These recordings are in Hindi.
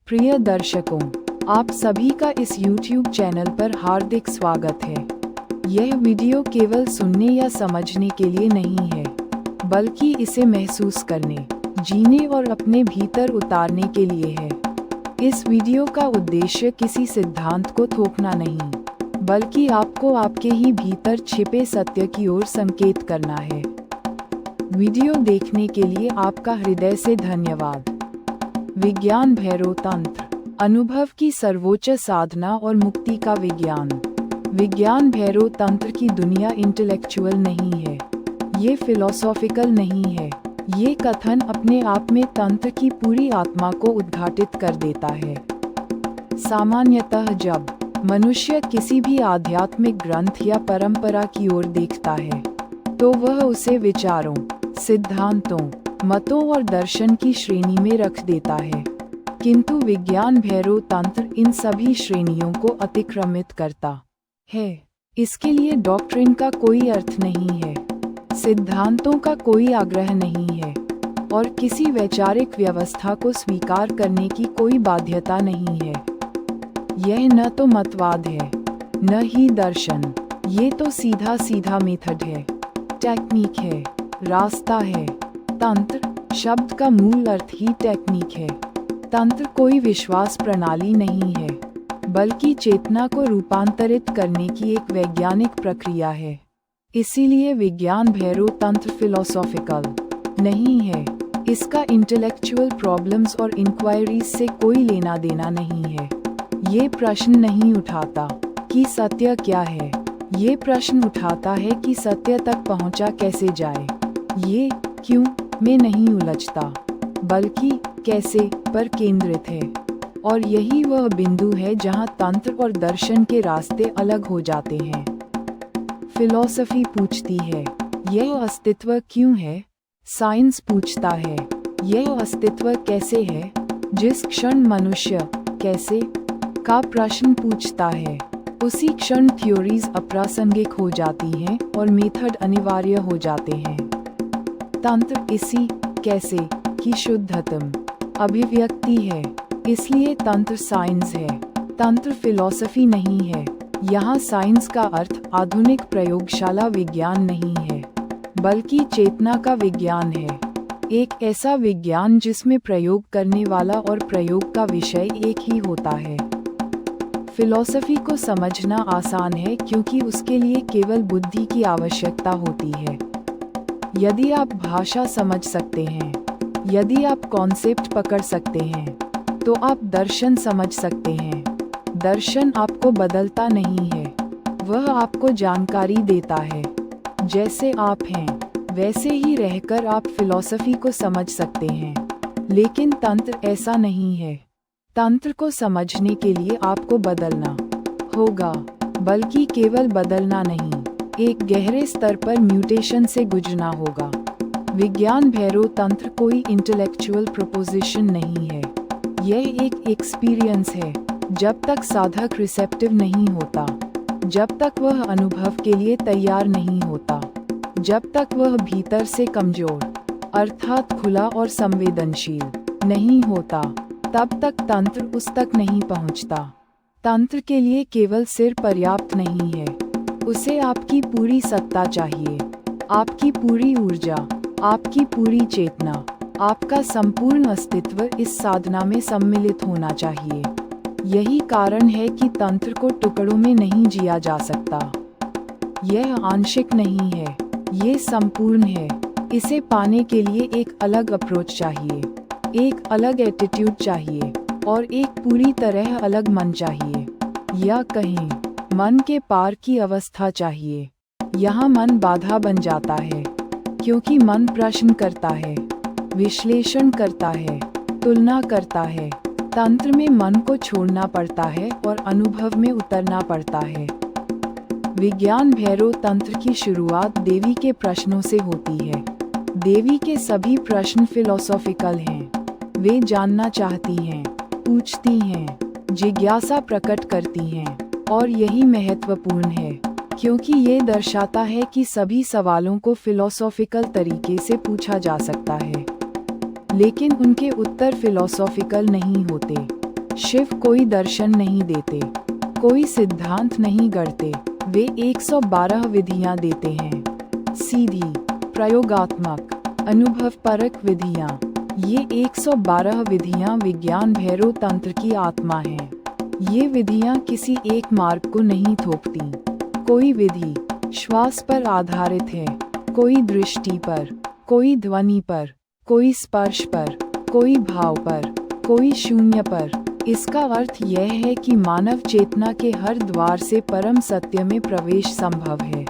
प्रिय दर्शकों, आप सभी का इस YouTube चैनल पर हार्दिक स्वागत है। यह वीडियो केवल सुनने या समझने के लिए नहीं है, बल्कि इसे महसूस करने, जीने और अपने भीतर उतारने के लिए है। इस वीडियो का उद्देश्य किसी सिद्धांत को थोपना नहीं, बल्कि आपको आपके ही भीतर छिपे सत्य की ओर संकेत करना है। वीडियो देखने के लिए आपका हृदय से धन्यवाद। विज्ञान भैरव तंत्र, अनुभव की सर्वोच्च साधना और मुक्ति का विज्ञान। विज्ञान भैरव तंत्र की दुनिया इंटेलेक्चुअल नहीं है, ये फिलोसॉफिकल नहीं है। ये कथन अपने आप में तंत्र की पूरी आत्मा को उद्घाटित कर देता है। सामान्यतः जब मनुष्य किसी भी आध्यात्मिक ग्रंथ या परंपरा की ओर देखता है, तो वह उसे विचारों, सिद्धांतों, मतों और दर्शन की श्रेणी में रख देता है। किंतु विज्ञान भैरव तंत्र इन सभी श्रेणियों को अतिक्रमित करता है। इसके लिए डॉक्ट्रिन का कोई अर्थ नहीं है, सिद्धांतों का कोई आग्रह नहीं है, और किसी वैचारिक व्यवस्था को स्वीकार करने की कोई बाध्यता नहीं है। यह न तो मतवाद है, न ही दर्शन। ये तो सीधा सीधा मेथड है, टेक्निक है, रास्ता है। तंत्र शब्द का मूल अर्थ ही टेक्निक है। तंत्र कोई विश्वास प्रणाली नहीं है, बल्कि चेतना को रूपांतरित करने की एक वैज्ञानिक प्रक्रिया है। इसीलिए विज्ञान भैरव तंत्र फिलोसॉफिकल नहीं है। इसका इंटेलेक्चुअल प्रॉब्लम्स और इंक्वायरीज से कोई लेना देना नहीं है। ये प्रश्न नहीं उठाता कि सत्य क्या है, ये प्रश्न उठाता है कि सत्य तक पहुंचा कैसे जाए। ये क्यों में नहीं उलझता, बल्कि कैसे पर केंद्रित है। और यही वह बिंदु है जहां तंत्र और दर्शन के रास्ते अलग हो जाते हैं। फिलॉसफी पूछती है, यह अस्तित्व क्यों है? साइंस पूछता है, यह अस्तित्व कैसे है? जिस क्षण मनुष्य कैसे का प्रश्न पूछता है, उसी क्षण थ्योरीज अप्रासंगिक हो जाती हैं और मेथड अनिवार्य हो जाते हैं। तंत्र इसी कैसे की शुद्धतम अभिव्यक्ति है, इसलिए तंत्र साइंस है। तंत्र फिलॉसफी नहीं है। यहाँ साइंस का अर्थ आधुनिक प्रयोगशाला विज्ञान नहीं है, बल्कि चेतना का विज्ञान है। एक ऐसा विज्ञान जिसमें प्रयोग करने वाला और प्रयोग का विषय एक ही होता है। फिलॉसफी को समझना आसान है क्योंकि उसके लिए केवल बुद्धि की आवश्यकता होती है। यदि आप भाषा समझ सकते हैं, यदि आप कॉन्सेप्ट पकड़ सकते हैं, तो आप दर्शन समझ सकते हैं। दर्शन आपको बदलता नहीं है, वह आपको जानकारी देता है। जैसे आप हैं, वैसे ही रहकर आप फिलॉसफी को समझ सकते हैं। लेकिन तंत्र ऐसा नहीं है। तंत्र को समझने के लिए आपको बदलना होगा, बल्कि केवल बदलना नहीं, एक गहरे स्तर पर म्यूटेशन से गुजरना होगा। विज्ञान भैरव तंत्र कोई इंटेलेक्चुअल प्रोपोजिशन नहीं है, यह एक एक्सपीरियंस है। जब तक साधक रिसेप्टिव नहीं होता, जब तक वह अनुभव के लिए तैयार नहीं होता, जब तक वह भीतर से कमजोर अर्थात खुला और संवेदनशील नहीं होता, तब तक तंत्र उस तक नहीं पहुंचता। तंत्र के लिए केवल सिर पर्याप्त नहीं है, उसे आपकी पूरी सत्ता चाहिए, आपकी पूरी ऊर्जा, आपकी पूरी चेतना, आपका संपूर्ण अस्तित्व इस साधना में सम्मिलित होना चाहिए। यही कारण है कि तंत्र को टुकड़ों में नहीं जिया जा सकता। यह आंशिक नहीं है, ये संपूर्ण है। इसे पाने के लिए एक अलग अप्रोच चाहिए, एक अलग एटीट्यूड चाहिए, और एक पूरी तरह अलग मन चाहिए, या कहें मन के पार की अवस्था चाहिए। यहाँ मन बाधा बन जाता है, क्योंकि मन प्रश्न करता है, विश्लेषण करता है, तुलना करता है। तंत्र में मन को छोड़ना पड़ता है और अनुभव में उतरना पड़ता है। विज्ञान भैरव तंत्र की शुरुआत देवी के प्रश्नों से होती है। देवी के सभी प्रश्न फिलोसॉफिकल हैं। वे जानना चाहती हैं, पूछती हैं, जिज्ञासा प्रकट करती हैं, और यही महत्वपूर्ण है, क्योंकि ये दर्शाता है कि सभी सवालों को फिलोसॉफिकल तरीके से पूछा जा सकता है, लेकिन उनके उत्तर फिलोसॉफिकल नहीं होते। शिव कोई दर्शन नहीं देते, कोई सिद्धांत नहीं गढ़ते, वे 112 विधियां देते हैं। सीधी, प्रयोगात्मक, अनुभवपरक विधियां। ये 112 विधियां विज्ञान भैरव तंत्र की आत्मा हैं। ये विधियां किसी एक मार्ग को नहीं थोपती। कोई विधि श्वास पर आधारित है, कोई दृष्टि पर, कोई ध्वनि पर, कोई स्पर्श पर, कोई भाव पर, कोई शून्य पर। इसका अर्थ यह है कि मानव चेतना के हर द्वार से परम सत्य में प्रवेश संभव है।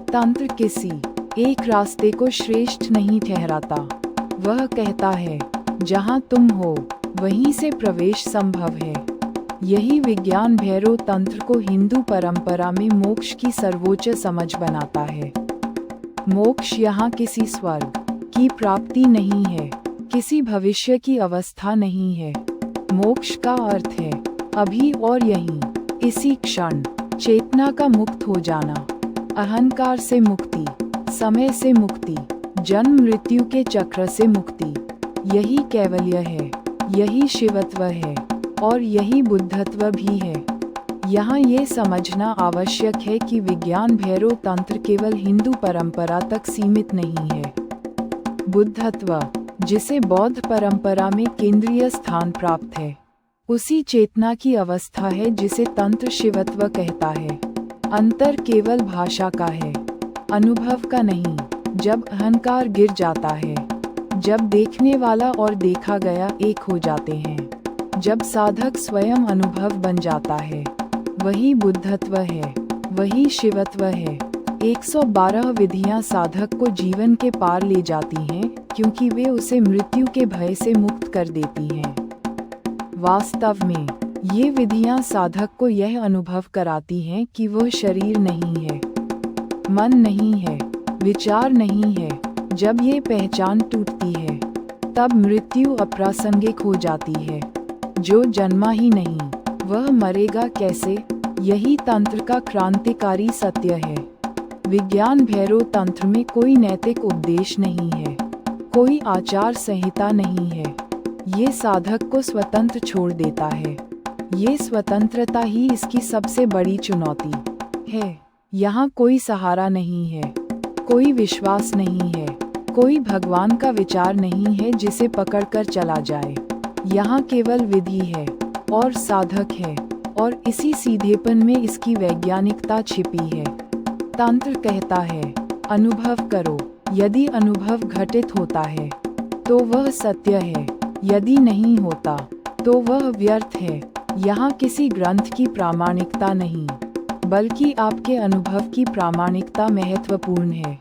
तंत्र किसी एक रास्ते को श्रेष्ठ नहीं ठहराता। वह कहता है, जहाँ तुम हो वहीं से प्रवेश संभव है। यही विज्ञान भैरव तंत्र को हिंदू परंपरा में मोक्ष की सर्वोच्च समझ बनाता है। मोक्ष यहाँ किसी स्वर्ग की प्राप्ति नहीं है, किसी भविष्य की अवस्था नहीं है। मोक्ष का अर्थ है अभी और यहीं, इसी क्षण चेतना का मुक्त हो जाना, अहंकार से मुक्ति, समय से मुक्ति, जन्म मृत्यु के चक्र से मुक्ति। यही कैवल्य है, यही शिवत्व है और यही बुद्धत्व भी है। यहाँ ये समझना आवश्यक है कि विज्ञान भैरव तंत्र केवल हिंदू परंपरा तक सीमित नहीं है। बुद्धत्व, जिसे बौद्ध परंपरा में केंद्रीय स्थान प्राप्त है, उसी चेतना की अवस्था है जिसे तंत्र शिवत्व कहता है। अंतर केवल भाषा का है, अनुभव का नहीं। जब अहंकार गिर जाता है, जब देखने वाला और देखा गया एक हो जाते हैं, जब साधक स्वयं अनुभव बन जाता है, वही बुद्धत्व है, वही शिवत्व है। 112 विधियां साधक को जीवन के पार ले जाती हैं, क्योंकि वे उसे मृत्यु के भय से मुक्त कर देती हैं। वास्तव में ये विधियां साधक को यह अनुभव कराती हैं कि वह शरीर नहीं है, मन नहीं है, विचार नहीं है। जब ये पहचान टूटती है, तब मृत्यु अप्रासंगिक हो जाती है। जो जन्मा ही नहीं, वह मरेगा कैसे? यही तंत्र का क्रांतिकारी सत्य है। विज्ञान भैरव तंत्र में कोई नैतिक उपदेश नहीं है, कोई आचार संहिता नहीं है। ये साधक को स्वतंत्र छोड़ देता है। ये स्वतंत्रता ही इसकी सबसे बड़ी चुनौती है। यहाँ कोई सहारा नहीं है, कोई विश्वास नहीं है, कोई भगवान का विचार नहीं है जिसे पकड़कर चला जाए। यहाँ केवल विधि है और साधक है, और इसी सीधेपन में इसकी वैज्ञानिकता छिपी है। तंत्र कहता है, अनुभव करो। यदि अनुभव घटित होता है तो वह सत्य है, यदि नहीं होता तो वह व्यर्थ है। यहाँ किसी ग्रंथ की प्रामाणिकता नहीं, बल्कि आपके अनुभव की प्रामाणिकता महत्वपूर्ण है।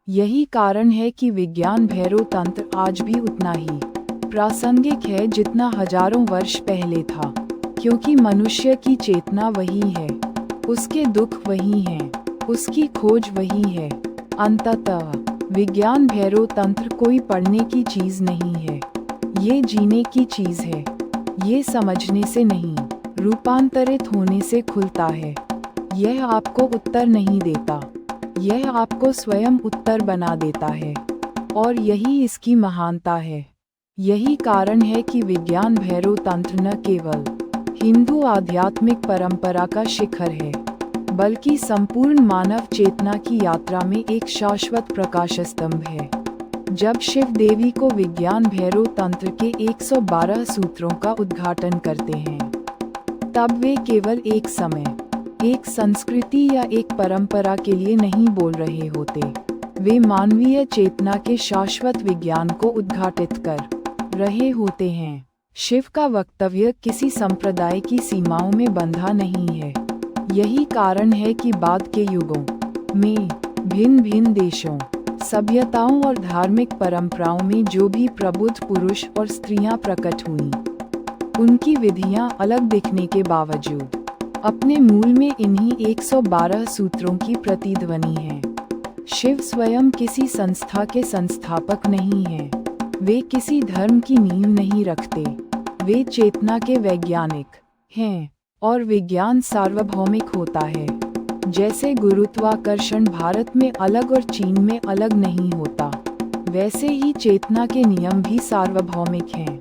यही कारण है कि विज्ञान भैरव तंत्र आज भी उतना ही प्रासंगिक है जितना हजारों वर्ष पहले था, क्योंकि मनुष्य की चेतना वही है, उसके दुख वही हैं, उसकी खोज वही है। अंततः विज्ञान भैरव तंत्र कोई पढ़ने की चीज नहीं है, ये जीने की चीज है। ये समझने से नहीं, रूपांतरित होने से खुलता है। यह आपको उत्तर नहीं देता, यह आपको स्वयं उत्तर बना देता है, और यही इसकी महानता है। यही कारण है कि विज्ञान भैरव तंत्र न केवल हिंदू आध्यात्मिक परंपरा का शिखर है, बल्कि संपूर्ण मानव चेतना की यात्रा में एक शाश्वत प्रकाश स्तंभ है। जब शिव देवी को विज्ञान भैरव तंत्र के 112 सूत्रों का उद्घाटन करते हैं, तब वे केवल एक समय, एक संस्कृति या एक परंपरा के लिए नहीं बोल रहे होते। वे मानवीय चेतना के शाश्वत विज्ञान को उद्घाटित कर रहे होते हैं। शिव का वक्तव्य किसी संप्रदाय की सीमाओं में बंधा नहीं है। यही कारण है कि बाद के युगों में भिन्न भिन्न देशों, सभ्यताओं और धार्मिक परंपराओं में जो भी प्रबुद्ध पुरुष और स्त्रियां प्रकट हुईं, उनकी विधियां अलग दिखने के बावजूद अपने मूल में इन्हीं 112 सूत्रों की प्रतिध्वनि है। शिव स्वयं किसी संस्था के संस्थापक नहीं हैं, वे किसी धर्म की नींव नहीं रखते, वे चेतना के वैज्ञानिक हैं, और विज्ञान सार्वभौमिक होता है। जैसे गुरुत्वाकर्षण भारत में अलग और चीन में अलग नहीं होता, वैसे ही चेतना के नियम भी सार्वभौमिक हैं।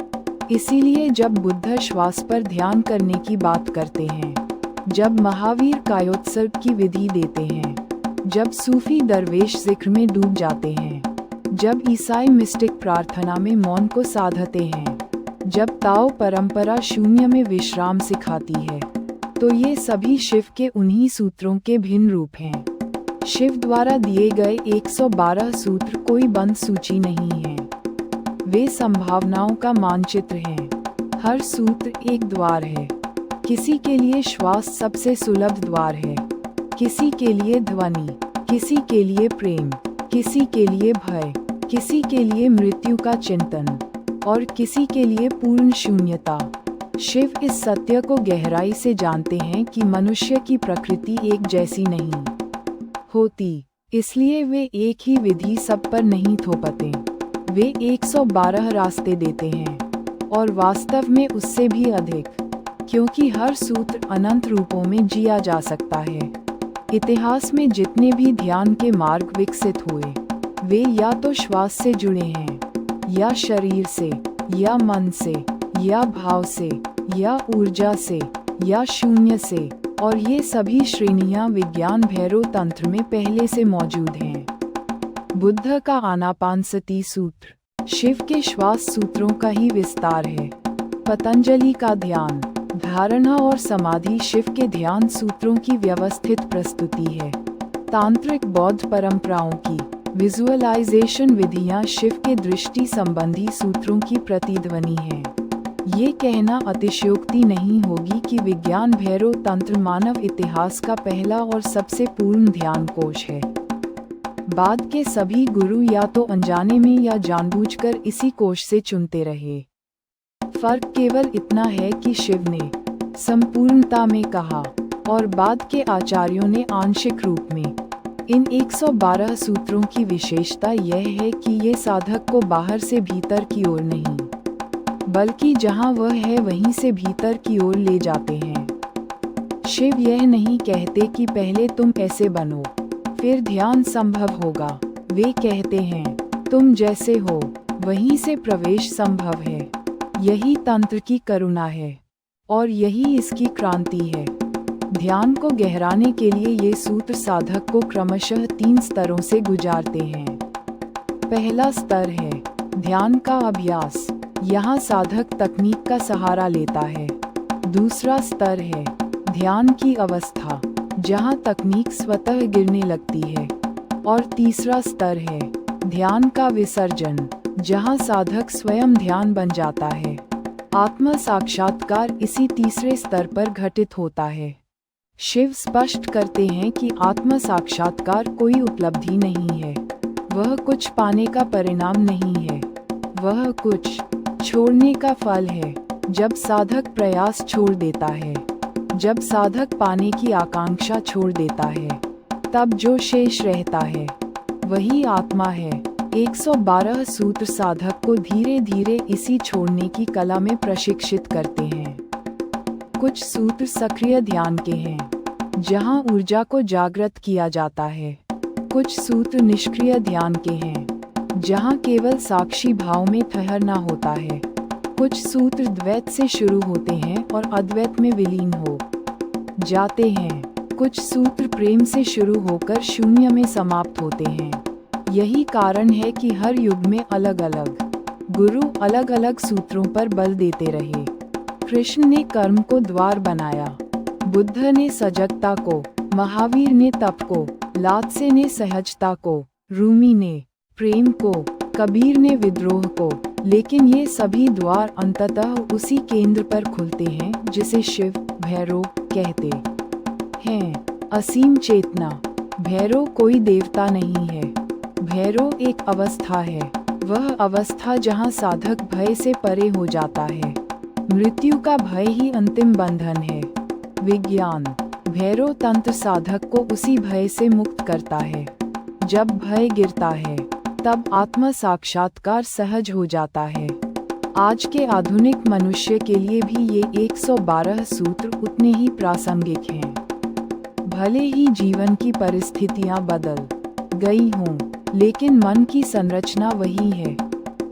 इसीलिए जब बुद्ध श्वास पर ध्यान करने की बात करते हैं, जब महावीर कायोत्सर्ग की विधि देते हैं, जब सूफी दरवेश जिक्र में डूब जाते हैं, जब ईसाई मिस्टिक प्रार्थना में मौन को साधते हैं, जब ताओ परंपरा शून्य में विश्राम सिखाती है, तो ये सभी शिव के उन्हीं सूत्रों के भिन्न रूप हैं। शिव द्वारा दिए गए 112 सूत्र कोई बंद सूची नहीं है, वे संभावनाओं का मानचित्र हैं। हर सूत्र एक द्वार है। किसी के लिए श्वास सबसे सुलभ द्वार है, किसी के लिए ध्वनि, किसी के लिए प्रेम, किसी के लिए भय, किसी के लिए मृत्यु का चिंतन और किसी के लिए पूर्ण शून्यता। शिव इस सत्य को गहराई से जानते हैं कि मनुष्य की प्रकृति एक जैसी नहीं होती, इसलिए वे एक ही विधि सब पर नहीं थोपते। वे 112 रास्ते देते हैं और वास्तव में उससे भी अधिक, क्योंकि हर सूत्र अनंत रूपों में जिया जा सकता है। इतिहास में जितने भी ध्यान के मार्ग विकसित हुए, वे या तो श्वास से जुड़े हैं, या शरीर से, या मन से, या भाव से, या ऊर्जा से, या शून्य से, और ये सभी श्रेणियां विज्ञान भैरव तंत्र में पहले से मौजूद हैं। बुद्ध का आनापानसति सूत्र शिव के श्वास सूत्रों का ही विस्तार है। पतंजलि का ध्यान, धारणा और समाधि शिव के ध्यान सूत्रों की व्यवस्थित प्रस्तुति है। तांत्रिक बौद्ध परंपराओं की विजुअलाइजेशन विधियां शिव के दृष्टि संबंधी सूत्रों की प्रतिध्वनि है। ये कहना अतिशयोक्ति नहीं होगी कि विज्ञान भैरव तंत्र मानव इतिहास का पहला और सबसे पूर्ण ध्यान कोश है। बाद के सभी गुरु या तो अनजाने में या जानबूझकर इसी कोश से चुनते रहे। फर्क केवल इतना है कि शिव ने संपूर्णता में कहा और बाद के आचार्यों ने आंशिक रूप में। इन 112 सूत्रों की विशेषता यह है कि ये साधक को बाहर से भीतर की ओर नहीं, बल्कि जहां वह है वहीं से भीतर की ओर ले जाते हैं। शिव यह नहीं कहते कि पहले तुम ऐसे बनो, फिर ध्यान संभव होगा। वे कहते हैं तुम जैसे हो वहीं से प्रवेश संभव है। यही तंत्र की करुणा है और यही इसकी क्रांति है। ध्यान को गहराने के लिए ये सूत्र साधक को क्रमशः 3 स्तरों से गुजारते हैं। पहला स्तर है ध्यान का अभ्यास। यहाँ साधक तकनीक का सहारा लेता है। दूसरा स्तर है ध्यान की अवस्था, जहाँ तकनीक स्वतः गिरने लगती है। और तीसरा स्तर है ध्यान का विसर्जन, जहाँ साधक स्वयं ध्यान बन जाता है। आत्म साक्षात्कार इसी तीसरे स्तर पर घटित होता है। शिव स्पष्ट करते हैं कि आत्म साक्षात्कार कोई उपलब्धि नहीं है, वह कुछ पाने का परिणाम नहीं है, वह कुछ छोड़ने का फल है। जब साधक प्रयास छोड़ देता है, जब साधक पाने की आकांक्षा छोड़ देता है, तब जो शेष रहता है वही आत्मा है। 112 सूत्र साधक को धीरे धीरे इसी छोड़ने की कला में प्रशिक्षित करते हैं। कुछ सूत्र सक्रिय ध्यान के हैं, जहां ऊर्जा को जागृत किया जाता है। कुछ सूत्र निष्क्रिय ध्यान के हैं, जहां केवल साक्षी भाव में ठहरना होता है। कुछ सूत्र द्वैत से शुरू होते हैं और अद्वैत में विलीन हो जाते हैं। कुछ सूत्र प्रेम से शुरू होकर शून्य में समाप्त होते हैं। यही कारण है कि हर युग में अलग अलग गुरु अलग अलग सूत्रों पर बल देते रहे। कृष्ण ने कर्म को द्वार बनाया, बुद्ध ने सजगता को, महावीर ने तप को, लात्से ने सहजता को, रूमी ने प्रेम को, कबीर ने विद्रोह को। लेकिन ये सभी द्वार अंततः उसी केंद्र पर खुलते हैं जिसे शिव भैरव कहते हैं। असीम चेतना। भैरव कोई देवता नहीं है, भैरव एक अवस्था है। वह अवस्था जहाँ साधक भय से परे हो जाता है। मृत्यु का भय ही अंतिम बंधन है। विज्ञान भैरव तंत्र साधक को उसी भय से मुक्त करता है। जब भय गिरता है तब आत्म साक्षात्कार सहज हो जाता है। आज के आधुनिक मनुष्य के लिए भी ये 112 सूत्र उतने ही प्रासंगिक हैं। भले ही जीवन की परिस्थितियां बदल गई हों, लेकिन मन की संरचना वही है।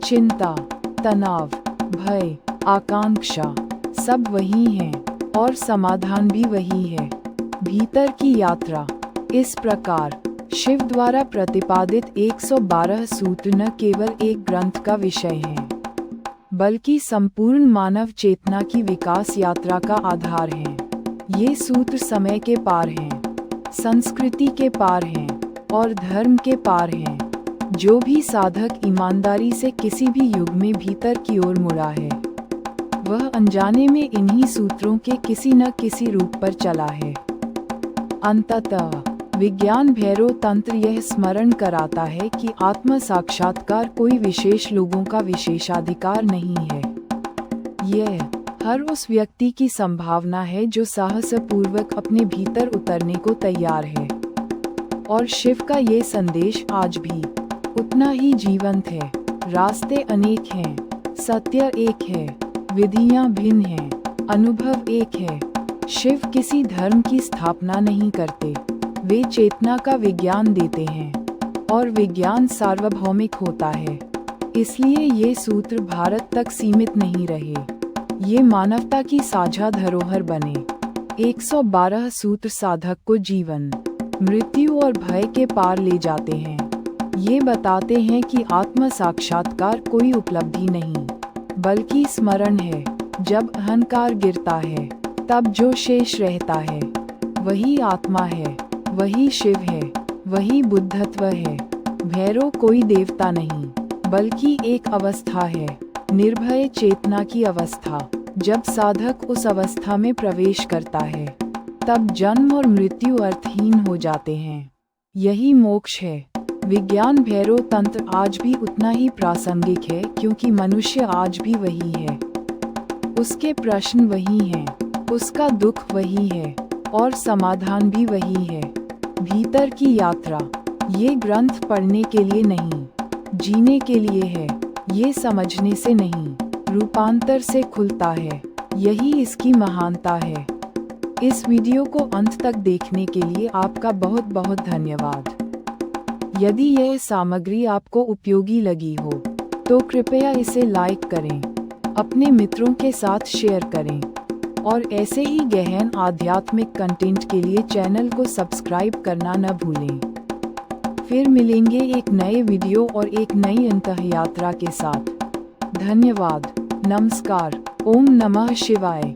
चिंता, तनाव, भय, आकांक्षा सब वही हैं और समाधान भी वही है। भीतर की यात्रा। इस प्रकार शिव द्वारा प्रतिपादित 112 सूत्र न केवल एक ग्रंथ का विषय हैं, बल्कि संपूर्ण मानव चेतना की विकास यात्रा का आधार हैं। ये सूत्र समय के पार हैं, संस्कृति के पार हैं और धर्म के पार हैं। जो भी साधक ईमानदारी से किसी भी युग में भीतर की ओर मुड़ा है, वह अनजाने में इन्हीं सूत्रों के किसी न किसी रूप पर चला है। अंततः विज्ञान भैरव तंत्र यह स्मरण कराता है कि आत्म साक्षात्कार कोई विशेष लोगों का विशेषाधिकार नहीं है। यह हर उस व्यक्ति की संभावना है जो साहसपूर्वक अपने भीतर उतरने को तैयार है। और शिव का ये संदेश आज भी उतना ही जीवंत है। रास्ते अनेक हैं, सत्य एक है, विधियां भिन्न हैं, अनुभव एक है। शिव किसी धर्म की स्थापना नहीं करते, वे चेतना का विज्ञान देते हैं और विज्ञान सार्वभौमिक होता है। इसलिए ये सूत्र भारत तक सीमित नहीं रहे, ये मानवता की साझा धरोहर बने। 112 सूत्र साधक को जीवन, मृत्यु और भय के पार ले जाते हैं। ये बताते हैं कि आत्म साक्षात्कार कोई उपलब्धि नहीं, बल्कि स्मरण है। जब अहंकार गिरता है, तब जो शेष रहता है वही आत्मा है, वही शिव है, वही बुद्धत्व है। भैरव कोई देवता नहीं, बल्कि एक अवस्था है, निर्भय चेतना की अवस्था। जब साधक उस अवस्था में प्रवेश करता है, तब जन्म और मृत्यु अर्थहीन हो जाते हैं। यही मोक्ष है। विज्ञान भैरव तंत्र आज भी उतना ही प्रासंगिक है, क्योंकि मनुष्य आज भी वही है। उसके प्रश्न वही हैं, उसका दुख वही है और समाधान भी वही है। भीतर की यात्रा। ये ग्रंथ पढ़ने के लिए नहीं, जीने के लिए है। ये समझने से नहीं, रूपांतर से खुलता है। यही इसकी महानता है। इस वीडियो को अंत तक देखने के लिए आपका बहुत बहुत धन्यवाद। यदि यह सामग्री आपको उपयोगी लगी हो, तो कृपया इसे लाइक करें, अपने मित्रों के साथ शेयर करें और ऐसे ही गहन आध्यात्मिक कंटेंट के लिए चैनल को सब्सक्राइब करना न भूलें। फिर मिलेंगे एक नए वीडियो और एक नई अंतःयात्रा के साथ। धन्यवाद। नमस्कार। ओम नमः शिवाय।